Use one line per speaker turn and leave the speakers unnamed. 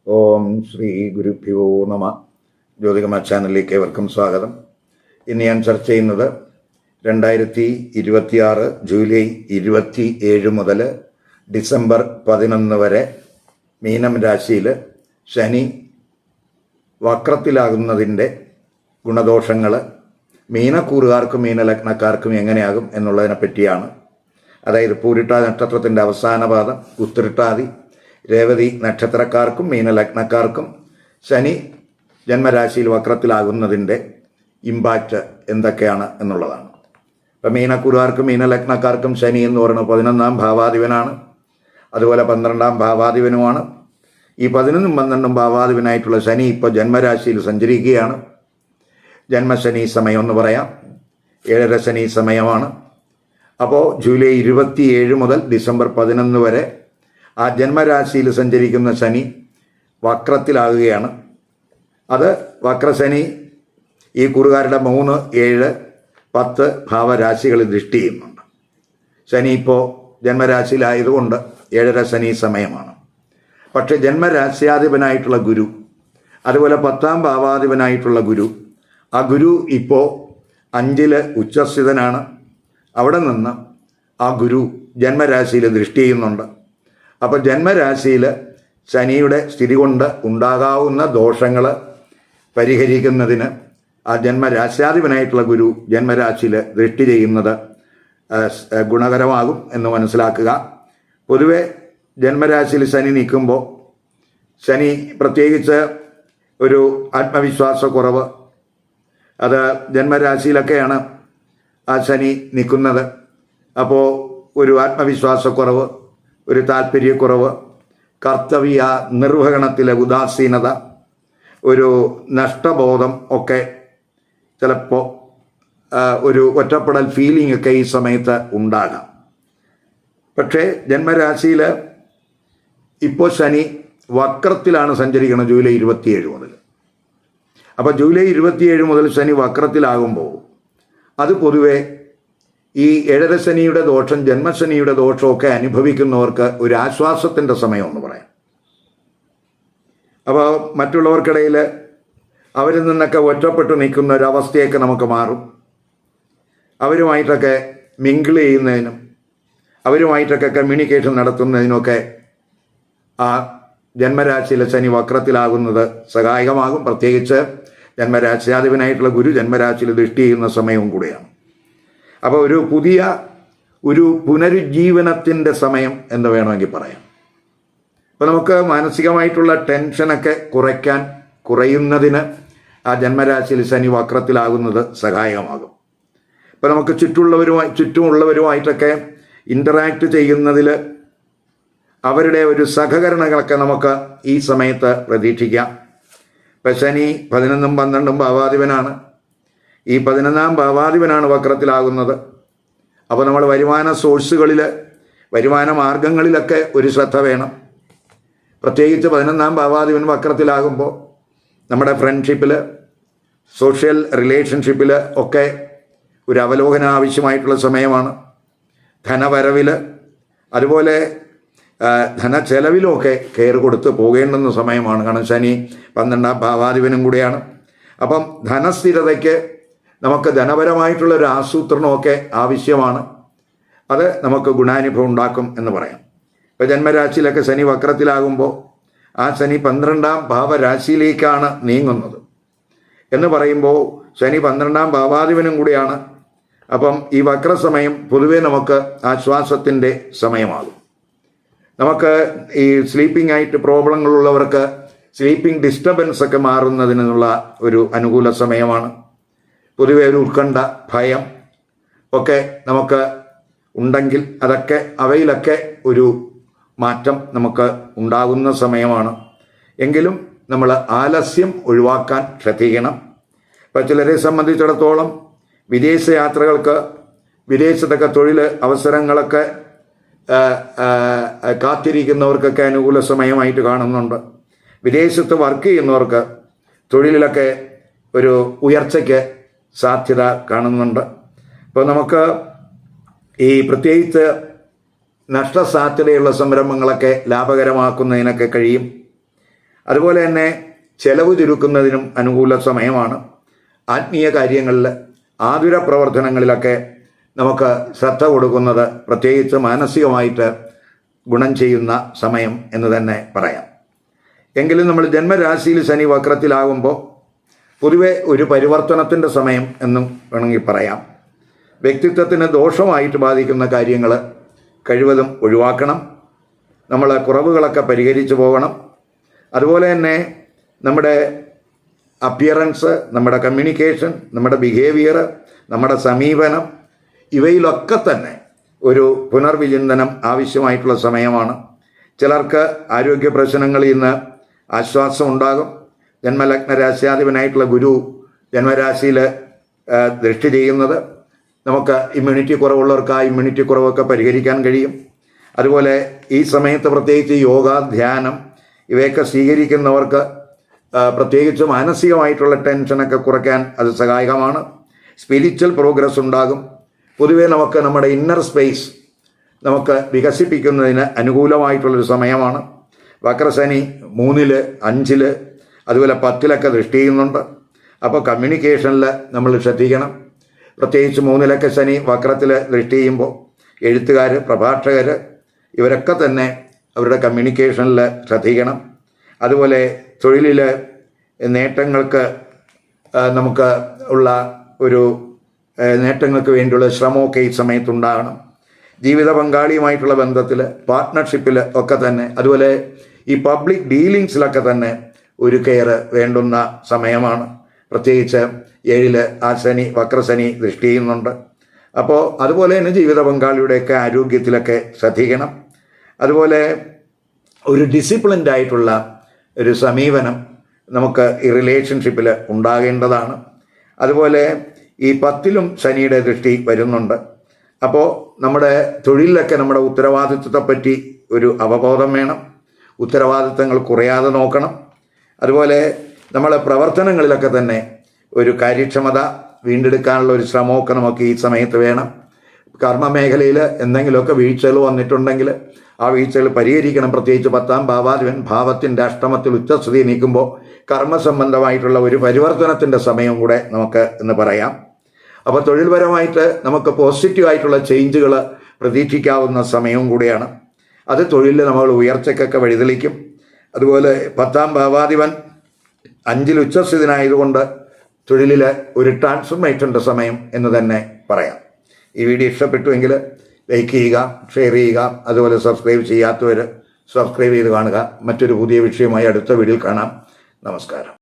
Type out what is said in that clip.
ഓം ശ്രീ ഗുരുഭ്യോ നമ. ജ്യോതികമ ചാനലിലേക്ക് ഏവർക്കും സ്വാഗതം. ഇന്ന് ഞാൻ ചർച്ച ചെയ്യുന്നത് 2026 ജൂലൈ 27 മുതൽ ഡിസംബർ 11 വരെ മീനം രാശിയിൽ ശനി വക്രത്തിലാകുന്നതിൻ്റെ ഗുണദോഷങ്ങൾ മീനക്കൂറുകാർക്കും മീനലഗ്നക്കാർക്കും എങ്ങനെയാകും എന്നുള്ളതിനെ പറ്റിയാണ്. അതായത് പൂരിട്ടാതി നക്ഷത്രത്തിൻ്റെ അവസാന പാദം, ഉത്തരട്ടാതി, രേവതി നക്ഷത്രക്കാർക്കും മീനലഗ്നക്കാർക്കും ശനി ജന്മരാശിയിൽ വക്രത്തിലാകുന്നതിൻ്റെ ഇമ്പാക്റ്റ് എന്തൊക്കെയാണ് എന്നുള്ളതാണ്. ഇപ്പം മീനക്കൂറുകാർക്കും മീനലഗ്നക്കാർക്കും ശനി എന്ന് പറയുന്നത് 11ാം ഭാവാധിപനാണ്. അതുപോലെ 12ാം ഭാവാധിപനുമാണ്. ഈ 11ഉം 12ഉം ഭാവാധിപനായിട്ടുള്ള ശനി ഇപ്പോൾ ജന്മരാശിയിൽ സഞ്ചരിക്കുകയാണ്. ജന്മശനി സമയം എന്ന് പറയാം, 7:30 ശനി സമയമാണ്. അപ്പോൾ ജൂലൈ 27 മുതൽ ഡിസംബർ 11 വരെ ആ ജന്മരാശിയിൽ സഞ്ചരിക്കുന്ന ശനി വക്രത്തിലാകുകയാണ്. അത് വക്രശനി ഈ കുറുകാരുടെ 3, 7, 10 ഭാവരാശികളിൽ ദൃഷ്ടി ചെയ്യുന്നുണ്ട്. ശനി ഇപ്പോൾ ജന്മരാശിയിലായതുകൊണ്ട് 7:30 ശനി സമയമാണ്. പക്ഷെ ജന്മരാശ്യാധിപനായിട്ടുള്ള ഗുരു, അതുപോലെ 10ാം ഭാവാധിപനായിട്ടുള്ള ഗുരു, ആ ഗുരു ഇപ്പോൾ 5-ൽ ഉച്ചസ്ഥിതനാണ്. അവിടെ നിന്ന് ആ ഗുരു ജന്മരാശിയിൽ ദൃഷ്ടി ചെയ്യുന്നുണ്ട്. അപ്പോൾ ജന്മരാശിയിൽ ശനിയുടെ സ്ഥിതി കൊണ്ട് ഉണ്ടാകാവുന്ന ദോഷങ്ങൾ പരിഹരിക്കുന്നതിന് ആ ജന്മരാശ്യാധിപനായിട്ടുള്ള ഗുരു ജന്മരാശിയിൽ ദൃഷ്ടി ചെയ്യുന്നത് ഗുണകരമാകും എന്ന് മനസ്സിലാക്കുക. പൊതുവെ ജന്മരാശിയിൽ ശനി നിൽക്കുമ്പോൾ ശനി പ്രത്യേകിച്ച് ഒരു ആത്മവിശ്വാസക്കുറവ്, അത് ജന്മരാശിയിലൊക്കെയാണ് ആ ശനി നിൽക്കുന്നത്. അപ്പോൾ ഒരു ആത്മവിശ്വാസക്കുറവ്, ഒരു താല്പര്യക്കുറവ്, കർത്തവ്യ നിർവഹണത്തിലെ ഉദാസീനത, ഒരു നഷ്ടബോധം ഒക്കെ ചിലപ്പോൾ ഒരു ഒറ്റപ്പെടൽ ഫീലിംഗ് ഒക്കെ ഈ സമയത്ത് ഉണ്ടാകാം. പക്ഷേ ജന്മരാശിയിൽ ഇപ്പോൾ ശനി വക്രത്തിലാണ് സഞ്ചരിക്കുന്നത് ജൂലൈ 27 മുതൽ. അപ്പോൾ ജൂലൈ 27 മുതൽ ശനി വക്രത്തിലാകുമ്പോൾ അത് പൊതുവെ ഈ 7:30 ശനിയുടെ ദോഷം, ജന്മശനിയുടെ ദോഷമൊക്കെ അനുഭവിക്കുന്നവർക്ക് ഒരു ആശ്വാസത്തിൻ്റെ സമയമെന്ന് പറയാം. അപ്പോൾ മറ്റുള്ളവർക്കിടയിൽ അവരിൽ നിന്നൊക്കെ ഒറ്റപ്പെട്ട് നിൽക്കുന്ന ഒരവസ്ഥയൊക്കെ നമുക്ക് മാറും. അവരുമായിട്ടൊക്കെ മിങ്കിൾ ചെയ്യുന്നതിനും അവരുമായിട്ടൊക്കെ കമ്മ്യൂണിക്കേഷൻ നടത്തുന്നതിനൊക്കെ ആ ജന്മരാശിയിലെ ശനി വക്രത്തിലാകുന്നത് സഹായകമാകും. പ്രത്യേകിച്ച് ജന്മരാശ്യാധിപനായിട്ടുള്ള ഗുരു ജന്മരാശിയിൽ ദൃഷ്ടി ചെയ്യുന്ന സമയവും കൂടെയാണ്. അപ്പോൾ ഒരു പുതിയ പുനരുജ്ജീവനത്തിൻ്റെ സമയം എന്ന് വേണമെങ്കിൽ പറയാം. അപ്പോൾ നമുക്ക് മാനസികമായിട്ടുള്ള ടെൻഷനൊക്കെ കുറയുന്നതിന് ആ ജന്മരാശിയിൽ ശനി വക്രത്തിലാകുന്നത് സഹായകമാകും. ഇപ്പോൾ നമുക്ക് ചുറ്റുമുള്ളവരുമായിട്ടൊക്കെ ഇൻ്ററാക്ട് ചെയ്യുന്നതിൽ അവരുടെ ഒരു സഹകരണങ്ങളൊക്കെ നമുക്ക് ഈ സമയത്ത് പ്രതീക്ഷിക്കാം. ഇപ്പം ശനി 11ഉം 12ഉം ഭാവാധിപനാണ്. ഈ 11ാം ഭാവാധിപനാണ് വക്രത്തിലാകുന്നത്. അപ്പോൾ നമ്മൾ വരുമാന സോഴ്സുകളിൽ, വരുമാന മാർഗങ്ങളിലൊക്കെ ഒരു ശ്രദ്ധ വേണം. പ്രത്യേകിച്ച് 11ാം ഭാവാധിപൻ വക്രത്തിലാകുമ്പോൾ നമ്മുടെ ഫ്രണ്ട്ഷിപ്പിൽ, സോഷ്യൽ റിലേഷൻഷിപ്പിൽ ഒക്കെ ഒരു അവലോകനം ആവശ്യമായിട്ടുള്ള സമയമാണ്. ധനവരവിൽ, അതുപോലെ ധനച്ചെലവിലുമൊക്കെ കെയർ കൊടുത്ത് പോകേണ്ടുന്ന സമയമാണ്. കാരണം ശനി 12ാം ഭാവാധിപനും കൂടെയാണ്. അപ്പം ധനസ്ഥിരതയ്ക്ക് നമുക്ക് ധനപരമായിട്ടുള്ളൊരു ആസൂത്രണമൊക്കെ ആവശ്യമാണ്. അത് നമുക്ക് ഗുണാനുഭവം ഉണ്ടാക്കും എന്ന് പറയാം. ഇപ്പോൾ ജന്മരാശിയിലൊക്കെ ശനി വക്രത്തിലാകുമ്പോൾ ആ ശനി 12ാം ഭാവരാശിയിലേക്കാണ് നീങ്ങുന്നത് എന്ന് പറയുമ്പോൾ ശനി 12ാം ഭാവാധിപനും കൂടിയാണ്. അപ്പം ഈ വക്രസമയം പൊതുവെ നമുക്ക് ആശ്വാസത്തിൻ്റെ സമയമാകും. നമുക്ക് ഈ സ്ലീപ്പിംഗ് ആയിട്ട് പ്രോബ്ലങ്ങളുള്ളവർക്ക് സ്ലീപ്പിംഗ് ഡിസ്റ്റർബൻസ് ഒക്കെ മാറുന്നതിനുള്ള ഒരു അനുകൂല സമയമാണ്. പൊതുവെ ഒരു ഉത്കണ്ഠ, ഭയം ഒക്കെ നമുക്ക് ഉണ്ടെങ്കിൽ അവയിലൊക്കെ ഒരു മാറ്റം നമുക്ക് ഉണ്ടാകുന്ന സമയമാണ്. എങ്കിലും നമ്മൾ ആലസ്യം ഒഴിവാക്കാൻ ശ്രദ്ധിക്കണം. ഇപ്പോൾ ചിലരെ സംബന്ധിച്ചിടത്തോളം വിദേശ യാത്രകൾക്ക്, വിദേശത്തൊക്കെ തൊഴിൽ അവസരങ്ങളൊക്കെ കാത്തിരിക്കുന്നവർക്കൊക്കെ അനുകൂല സമയമായിട്ട് കാണുന്നുണ്ട്. വിദേശത്ത് വർക്ക് ചെയ്യുന്നവർക്ക് തൊഴിലിലൊക്കെ ഒരു ഉയർച്ചയ്ക്ക് സാധ്യത കാണുന്നുണ്ട്. ഇപ്പോൾ നമുക്ക് ഈ പ്രത്യേകിച്ച് നഷ്ടസാധ്യതയുള്ള സംരംഭങ്ങളൊക്കെ ലാഭകരമാക്കുന്നതിനൊക്കെ കഴിയും. അതുപോലെ തന്നെ ചെലവ് ചുരുക്കുന്നതിനും അനുകൂല സമയമാണ്. ആത്മീയ കാര്യങ്ങളിൽ, ആതുര പ്രവർത്തനങ്ങളിലൊക്കെ നമുക്ക് ശ്രദ്ധ കൊടുക്കുന്നത് പ്രത്യേകിച്ച് മാനസികമായിട്ട് ഗുണം ചെയ്യുന്ന സമയം എന്ന് തന്നെ പറയാം. എങ്കിലും നമ്മൾ ജന്മരാശിയിൽ ശനി വക്രത്തിലാകുമ്പോൾ പൊതുവെ ഒരു പരിവർത്തനത്തിൻ്റെ സമയം എന്നും വേണമെങ്കിൽ പറയാം. വ്യക്തിത്വത്തിന് ദോഷമായിട്ട് ബാധിക്കുന്ന കാര്യങ്ങൾ കഴിവതും ഒഴിവാക്കണം. നമ്മൾ കുറവുകളൊക്കെ പരിഹരിച്ചു പോകണം. അതുപോലെ തന്നെ നമ്മുടെ അപ്പിയറൻസ്, നമ്മുടെ കമ്മ്യൂണിക്കേഷൻ, നമ്മുടെ ബിഹേവിയർ, നമ്മുടെ സമീപനം, ഇവയിലൊക്കെ തന്നെ ഒരു പുനർവിചിന്തനം ആവശ്യമായിട്ടുള്ള സമയമാണ്. ചിലർക്ക് ആരോഗ്യ പ്രശ്നങ്ങളിൽ നിന്ന് ആശ്വാസം ഉണ്ടാകും. ജന്മലഗ്ന രാശ്യാധിപനായിട്ടുള്ള ഗുരു ജന്മരാശിയിൽ ദൃഷ്ടി ചെയ്യുന്നത് നമുക്ക് ഇമ്മ്യൂണിറ്റി കുറവുള്ളവർക്ക് ആ ഇമ്മ്യൂണിറ്റി കുറവൊക്കെ പരിഹരിക്കാൻ കഴിയും. അതുപോലെ ഈ സമയത്ത് പ്രത്യേകിച്ച് യോഗ, ധ്യാനം ഇവയൊക്കെ സ്വീകരിക്കുന്നവർക്ക് പ്രത്യേകിച്ച് മാനസികമായിട്ടുള്ള ടെൻഷനൊക്കെ കുറയ്ക്കാൻ അത് സഹായകമാണ്. സ്പിരിച്വൽ പ്രോഗ്രസ് ഉണ്ടാകും. പൊതുവേ നമുക്ക് നമ്മുടെ ഇന്നർ സ്പേസ് നമുക്ക് വികസിപ്പിക്കുന്നതിന് അനുകൂലമായിട്ടുള്ളൊരു സമയമാണ്. വക്രശനി 3, 5, അതുപോലെ 10 ദൃഷ്ടി ചെയ്യുന്നുണ്ട്. അപ്പോൾ കമ്മ്യൂണിക്കേഷനിൽ നമ്മൾ ശ്രദ്ധിക്കണം. പ്രത്യേകിച്ച് 3 ശനി വക്രത്തിൽ ദൃഷ്ടി ചെയ്യുമ്പോൾ എഴുത്തുകാർ, പ്രഭാഷകർ ഇവരൊക്കെ തന്നെ അവരുടെ കമ്മ്യൂണിക്കേഷനിൽ ശ്രദ്ധിക്കണം. അതുപോലെ തൊഴിലിൽ നേട്ടങ്ങൾക്ക് നമുക്ക് ഉള്ള ഒരു നേട്ടങ്ങൾക്ക് വേണ്ടിയുള്ള ശ്രമമൊക്കെ ഈ സമയത്തുണ്ടാകണം. ജീവിത പങ്കാളിയുമായിട്ടുള്ള ബന്ധത്തിൽ, പാർട്ട്ണർഷിപ്പിൽ ഒക്കെ തന്നെ, അതുപോലെ ഈ പബ്ലിക് ഡീലിങ്സിലൊക്കെ തന്നെ ഒരു കെയർ വേണ്ടുന്ന സമയമാണ്. പ്രത്യേകിച്ച് 7 ആ ശനി വക്രശനി ദൃഷ്ടി ചെയ്യുന്നുണ്ട്. അപ്പോൾ അതുപോലെ തന്നെ ജീവിത പങ്കാളിയുടെയൊക്കെ ആരോഗ്യത്തിലൊക്കെ ശ്രദ്ധിക്കണം. അതുപോലെ ഒരു ഡിസിപ്ലിൻഡ് ആയിട്ടുള്ള ഒരു സമീപനം നമുക്ക് ഈ റിലേഷൻഷിപ്പിൽ ഉണ്ടാകേണ്ടതാണ്. അതുപോലെ ഈ 10 ശനിയുടെ ദൃഷ്ടി വരുന്നുണ്ട്. അപ്പോൾ നമ്മുടെ തൊഴിലിലൊക്കെ നമ്മുടെ ഉത്തരവാദിത്വത്തെപ്പറ്റി ഒരു അവബോധം വേണം. ഉത്തരവാദിത്തങ്ങൾ കുറയാതെ നോക്കണം. അതുപോലെ നമ്മളെ പ്രവർത്തനങ്ങളിലൊക്കെ തന്നെ ഒരു കാര്യക്ഷമത വീണ്ടെടുക്കാനുള്ള ഒരു ശ്രമമൊക്കെ നമുക്ക് ഈ സമയത്ത് വേണം. കർമ്മമേഖലയിൽ എന്തെങ്കിലുമൊക്കെ വീഴ്ചകൾ വന്നിട്ടുണ്ടെങ്കിൽ ആ വീഴ്ചകൾ പരിഹരിക്കണം. പ്രത്യേകിച്ച് 10ാം ഭാവാധിപൻ ഭാവത്തിൻ്റെ അഷ്ടമത്തിൽ ഉച്ചസ്ഥിതി നീക്കുമ്പോൾ കർമ്മസംബന്ധമായിട്ടുള്ള ഒരു പരിവർത്തനത്തിൻ്റെ സമയം കൂടെ നമുക്ക് എന്ന് പറയാം. അപ്പോൾ തൊഴിൽപരമായിട്ട് നമുക്ക് പോസിറ്റീവായിട്ടുള്ള ചേഞ്ചുകൾ പ്രതീക്ഷിക്കാവുന്ന സമയവും കൂടിയാണ്. അത് തൊഴിലിൽ നമ്മൾ ഉയർച്ചയ്ക്കൊക്കെ വഴിതെളിക്കും. അതുപോലെ 10ാം ഭാവാധിപൻ 5 ഉച്ചസ്ഥിതനായതുകൊണ്ട് തൊഴിലിൽ ഒരു ട്രാൻസ്ഫർമേഷൻ്റെ സമയം എന്ന് തന്നെ പറയാം. ഈ വീഡിയോ ഇഷ്ടപ്പെട്ടുവെങ്കിൽ ലൈക്ക് ചെയ്യുക, ഷെയർ ചെയ്യുക. അതുപോലെ സബ്സ്ക്രൈബ് ചെയ്യാത്തവർ സബ്സ്ക്രൈബ് ചെയ്ത് കാണുക. മറ്റൊരു പുതിയ വിഷയമായി അടുത്ത വീഡിയോയിൽ കാണാം. നമസ്കാരം.